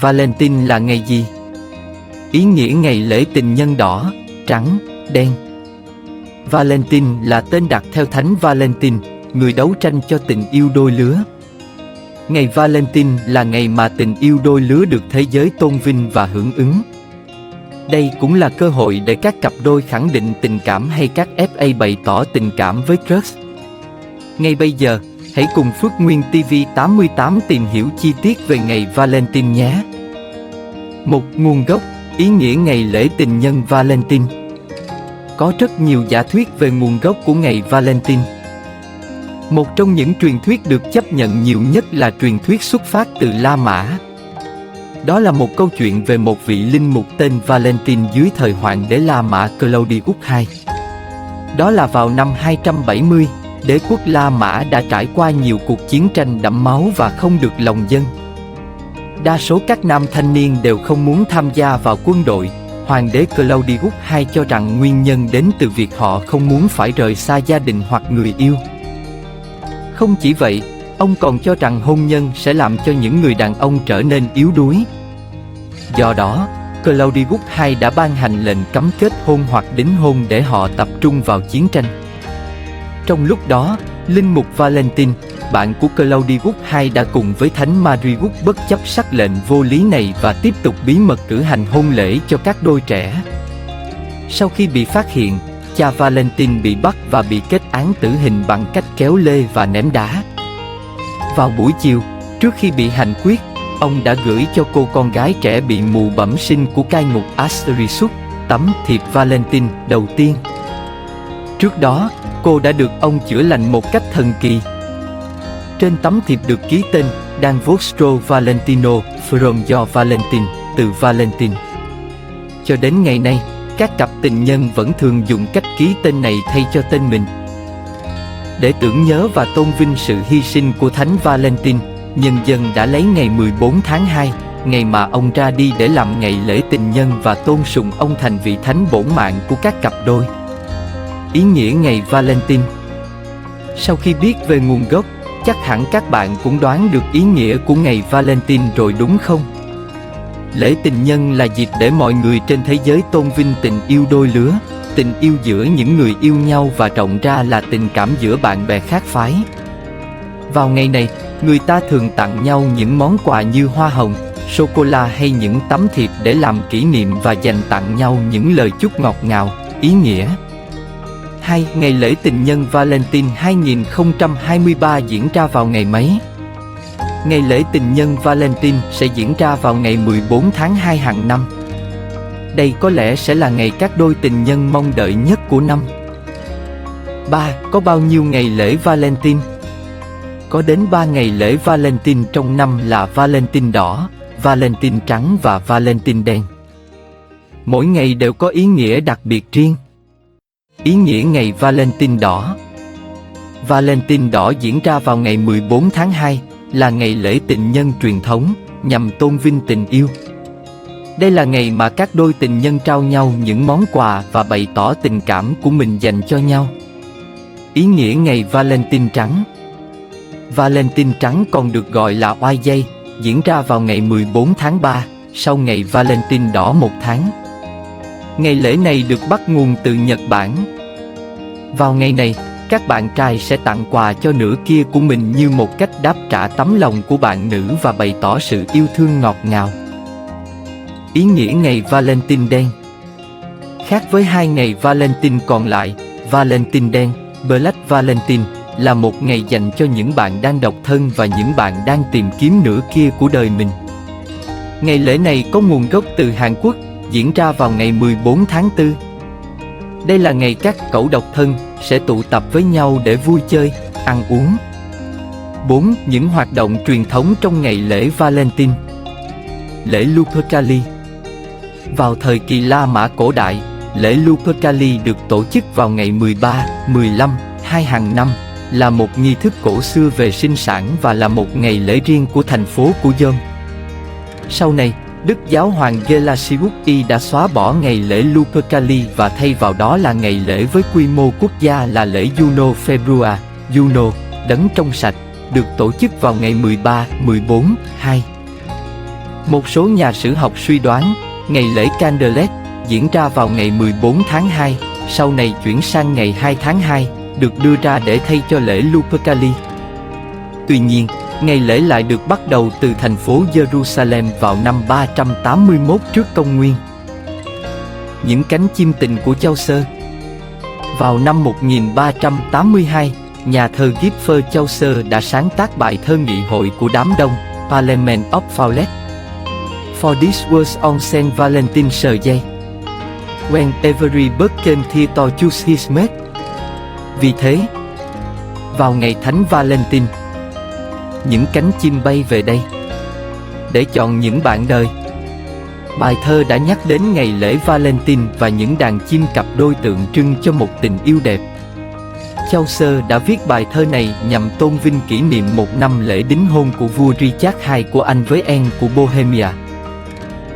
Valentine là ngày gì? Ý nghĩa ngày lễ tình nhân đỏ, trắng, đen. Valentine là tên đặt theo Thánh Valentine, người đấu tranh cho tình yêu đôi lứa. Ngày Valentine là ngày mà tình yêu đôi lứa được thế giới tôn vinh và hưởng ứng. Đây cũng là cơ hội để các cặp đôi khẳng định tình cảm hay các FA bày tỏ tình cảm với crush. Ngay bây giờ, hãy cùng Phước Nguyên TV 88 tìm hiểu chi tiết về ngày Valentine nhé. Một nguồn gốc, ý nghĩa ngày lễ tình nhân Valentine. Có rất nhiều giả thuyết về nguồn gốc của ngày Valentine. Một trong những truyền thuyết được chấp nhận nhiều nhất là truyền thuyết xuất phát từ La Mã. Đó là một câu chuyện về một vị linh mục tên Valentine dưới thời hoàng đế La Mã Claudius II. Đó là vào năm 270, đế quốc La Mã đã trải qua nhiều cuộc chiến tranh đẫm máu và không được lòng dân. Đa số các nam thanh niên đều không muốn tham gia vào quân đội. Hoàng đế Claudius II cho rằng nguyên nhân đến từ việc họ không muốn phải rời xa gia đình hoặc người yêu. Không chỉ vậy, ông còn cho rằng hôn nhân sẽ làm cho những người đàn ông trở nên yếu đuối. Do đó, Claudius II đã ban hành lệnh cấm kết hôn hoặc đính hôn để họ tập trung vào chiến tranh. Trong lúc đó, linh mục Valentine, bạn của Claudius II đã cùng với Thánh Marius bất chấp sắc lệnh vô lý này và tiếp tục bí mật cử hành hôn lễ cho các đôi trẻ. Sau khi bị phát hiện, cha Valentine bị bắt và bị kết án tử hình bằng cách kéo lê và ném đá. Vào buổi chiều, trước khi bị hành quyết, ông đã gửi cho cô con gái trẻ bị mù bẩm sinh của cai ngục Asterisus tấm thiệp Valentine đầu tiên. Trước đó, cô đã được ông chữa lành một cách thần kỳ. Trên tấm thiệp được ký tên Dan Vostro Valentino from your Valentine, từ Valentine. Cho đến ngày nay, các cặp tình nhân vẫn thường dùng cách ký tên này thay cho tên mình. Để tưởng nhớ và tôn vinh sự hy sinh của Thánh Valentine, nhân dân đã lấy ngày 14 tháng 2, ngày mà ông ra đi để làm ngày lễ tình nhân và tôn sùng ông thành vị thánh bổn mạng của các cặp đôi. Ý nghĩa ngày Valentine. Sau khi biết về nguồn gốc, chắc hẳn các bạn cũng đoán được ý nghĩa của ngày Valentine rồi đúng không? Lễ tình nhân là dịp để mọi người trên thế giới tôn vinh tình yêu đôi lứa, tình yêu giữa những người yêu nhau và rộng ra là tình cảm giữa bạn bè khác phái. Vào ngày này, người ta thường tặng nhau những món quà như hoa hồng, sô-cô-la hay những tấm thiệp để làm kỷ niệm và dành tặng nhau những lời chúc ngọt ngào, ý nghĩa. 2. Ngày lễ tình nhân Valentine 2023 diễn ra vào ngày mấy? Ngày lễ tình nhân Valentine sẽ diễn ra vào ngày 14 tháng 2 hàng năm. Đây có lẽ sẽ là ngày các đôi tình nhân mong đợi nhất của năm. 3. Có bao nhiêu ngày lễ Valentine? Có đến 3 ngày lễ Valentine trong năm là Valentine đỏ, Valentine trắng và Valentine đen. Mỗi ngày đều có ý nghĩa đặc biệt riêng. Ý nghĩa ngày Valentine đỏ. Valentine đỏ diễn ra vào ngày 14 tháng 2, là ngày lễ tình nhân truyền thống, nhằm tôn vinh tình yêu. Đây là ngày mà các đôi tình nhân trao nhau những món quà và bày tỏ tình cảm của mình dành cho nhau. Ý nghĩa ngày Valentine trắng. Valentine trắng còn được gọi là White Day, diễn ra vào ngày 14 tháng 3, sau ngày Valentine đỏ một tháng. Ngày lễ này được bắt nguồn từ Nhật Bản. Vào ngày này, các bạn trai sẽ tặng quà cho nửa kia của mình như một cách đáp trả tấm lòng của bạn nữ và bày tỏ sự yêu thương ngọt ngào. Ý nghĩa ngày Valentine đen. Khác với 2 ngày Valentine còn lại, Valentine đen, Black Valentine, là một ngày dành cho những bạn đang độc thân và những bạn đang tìm kiếm nửa kia của đời mình. Ngày lễ này có nguồn gốc từ Hàn Quốc, diễn ra vào ngày 14 tháng 4. Đây là ngày các cậu độc thân sẽ tụ tập với nhau để vui chơi, ăn uống. 4. Những hoạt động truyền thống trong ngày lễ Valentine. Lễ Lupercali. Vào thời kỳ La Mã cổ đại, lễ Lupercali được tổ chức vào ngày 13, 15, 2 hàng năm, là một nghi thức cổ xưa về sinh sản và là một ngày lễ riêng của thành phố của Rome. Sau này, Đức Giáo hoàng Gelasius I đã xóa bỏ ngày lễ Lupercali và thay vào đó là ngày lễ với quy mô quốc gia là lễ Juno Februa, Juno, đấng trong sạch, được tổ chức vào ngày 13, 14, 2. Một số nhà sử học suy đoán, ngày lễ Candelet diễn ra vào ngày 14 tháng 2, sau này chuyển sang ngày 2 tháng 2, được đưa ra để thay cho lễ Lupercali. Tuy nhiên, ngày lễ lại được bắt đầu từ thành phố Jerusalem vào năm 381 trước công nguyên. Những cánh chim tình của Châu Sơ. Vào năm 1382, nhà thơ Gifford Châu Sơ đã sáng tác bài thơ nghị hội của đám đông, Parliament of Fowlet. For this was on Saint Valentine Day, when every bird came here to choose his mate. Vì thế, vào ngày Thánh Valentine, những cánh chim bay về đây để chọn những bạn đời. Bài thơ đã nhắc đến ngày lễ Valentine và những đàn chim cặp đôi tượng trưng cho một tình yêu đẹp. Châu Sơ đã viết bài thơ này nhằm tôn vinh kỷ niệm một năm lễ đính hôn của vua Richard II của Anh với Anne của Bohemia.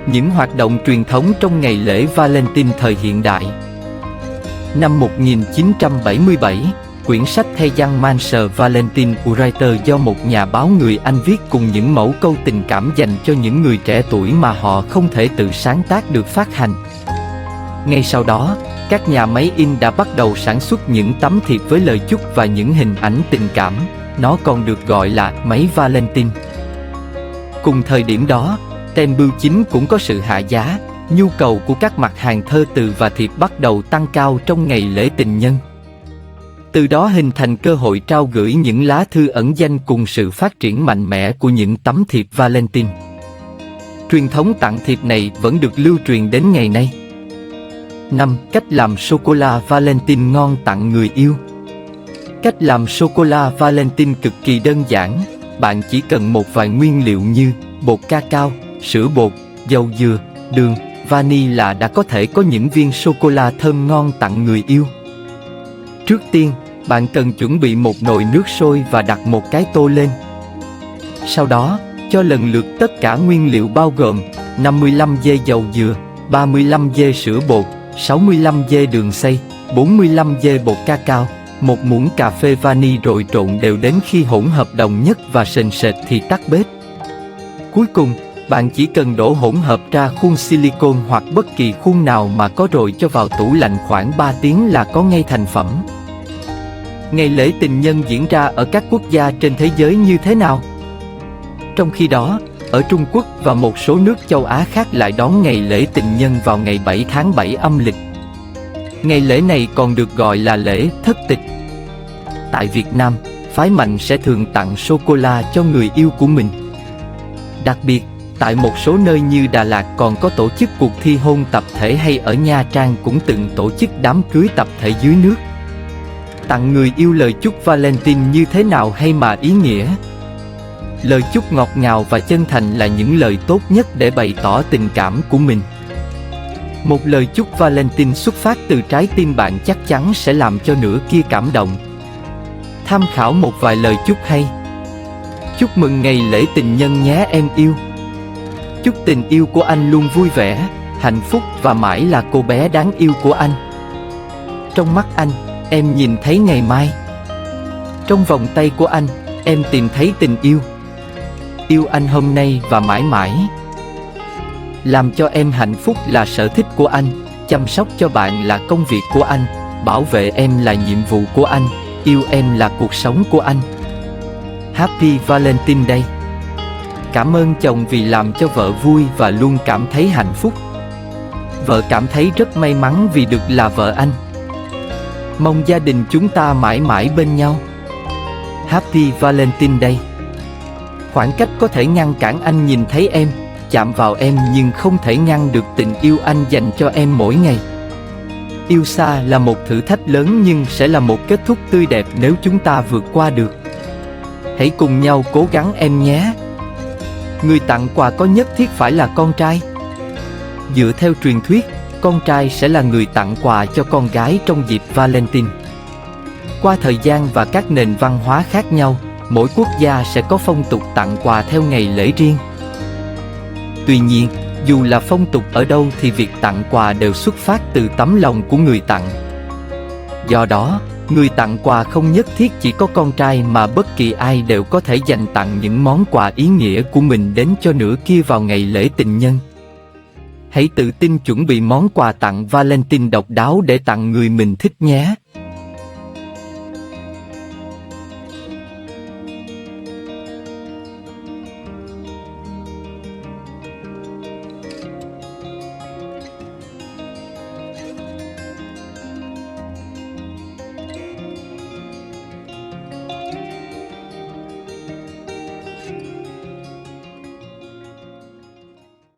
Những hoạt động truyền thống trong ngày lễ Valentine thời hiện đại. Năm 1977, quyển sách Thay Giăng Manser Valentine Writer do một nhà báo người Anh viết cùng những mẫu câu tình cảm dành cho những người trẻ tuổi mà họ không thể tự sáng tác được phát hành. Ngay sau đó, các nhà máy in đã bắt đầu sản xuất những tấm thiệp với lời chúc và những hình ảnh tình cảm, nó còn được gọi là máy Valentine. Cùng thời điểm đó, tem bưu chính cũng có sự hạ giá, nhu cầu của các mặt hàng thơ từ và thiệp bắt đầu tăng cao trong ngày lễ tình nhân. Từ đó hình thành cơ hội trao gửi những lá thư ẩn danh cùng sự phát triển mạnh mẽ của những tấm thiệp Valentine. Truyền thống tặng thiệp này vẫn được lưu truyền đến ngày nay. 5. Cách làm sô-cô-la Valentine ngon tặng người yêu. Cách làm sô-cô-la Valentine cực kỳ đơn giản, bạn chỉ cần một vài nguyên liệu như bột cacao, sữa bột, dầu dừa, đường, vani là đã có thể có những viên sô-cô-la thơm ngon tặng người yêu. Trước tiên, bạn cần chuẩn bị một nồi nước sôi và đặt một cái tô lên. Sau đó, cho lần lượt tất cả nguyên liệu bao gồm 55 g dầu dừa, 35 g sữa bột, 65 g đường xay, 45 g bột cacao, một muỗng cà phê vani rồi trộn đều đến khi hỗn hợp đồng nhất và sền sệt thì tắt bếp. Cuối cùng, bạn chỉ cần đổ hỗn hợp ra khuôn silicon hoặc bất kỳ khuôn nào mà có rồi cho vào tủ lạnh khoảng 3 tiếng là có ngay thành phẩm. Ngày lễ tình nhân diễn ra ở các quốc gia trên thế giới như thế nào? Trong khi đó, ở Trung Quốc và một số nước châu Á khác lại đón ngày lễ tình nhân vào ngày 7 tháng 7 âm lịch. Ngày lễ này còn được gọi là lễ thất tịch. Tại Việt Nam, phái mạnh sẽ thường tặng sô-cô-la cho người yêu của mình. Đặc biệt, tại một số nơi như Đà Lạt còn có tổ chức cuộc thi hôn tập thể, hay ở Nha Trang cũng từng tổ chức đám cưới tập thể dưới nước. Tặng người yêu lời chúc Valentine như thế nào hay mà ý nghĩa? Lời chúc ngọt ngào và chân thành là những lời tốt nhất để bày tỏ tình cảm của mình. Một lời chúc Valentine xuất phát từ trái tim bạn chắc chắn sẽ làm cho nửa kia cảm động. Tham khảo một vài lời chúc hay. Chúc mừng ngày lễ tình nhân nhé em yêu. Chúc tình yêu của anh luôn vui vẻ, hạnh phúc và mãi là cô bé đáng yêu của anh. Trong mắt anh, em nhìn thấy ngày mai. Trong vòng tay của anh, em tìm thấy tình yêu. Yêu anh hôm nay và mãi mãi. Làm cho em hạnh phúc là sở thích của anh, chăm sóc cho bạn là công việc của anh, bảo vệ em là nhiệm vụ của anh, yêu em là cuộc sống của anh. Happy Valentine Day. Cảm ơn chồng vì làm cho vợ vui và luôn cảm thấy hạnh phúc. Vợ cảm thấy rất may mắn vì được là vợ anh. Mong gia đình chúng ta mãi mãi bên nhau. Happy Valentine Day. Khoảng cách có thể ngăn cản anh nhìn thấy em, chạm vào em, nhưng không thể ngăn được tình yêu anh dành cho em mỗi ngày. Yêu xa là một thử thách lớn nhưng sẽ là một kết thúc tươi đẹp nếu chúng ta vượt qua được. Hãy cùng nhau cố gắng em nhé. Người tặng quà có nhất thiết phải là con trai? Dựa theo truyền thuyết, con trai sẽ là người tặng quà cho con gái trong dịp Valentine. Qua thời gian và các nền văn hóa khác nhau, mỗi quốc gia sẽ có phong tục tặng quà theo ngày lễ riêng. Tuy nhiên, dù là phong tục ở đâu thì việc tặng quà đều xuất phát từ tấm lòng của người tặng. Do đó, Người tặng quà không nhất thiết chỉ có con trai mà bất kỳ ai đều có thể dành tặng những món quà ý nghĩa của mình đến cho nửa kia vào ngày lễ tình nhân. Hãy tự tin chuẩn bị món quà tặng Valentine độc đáo để tặng người mình thích nhé.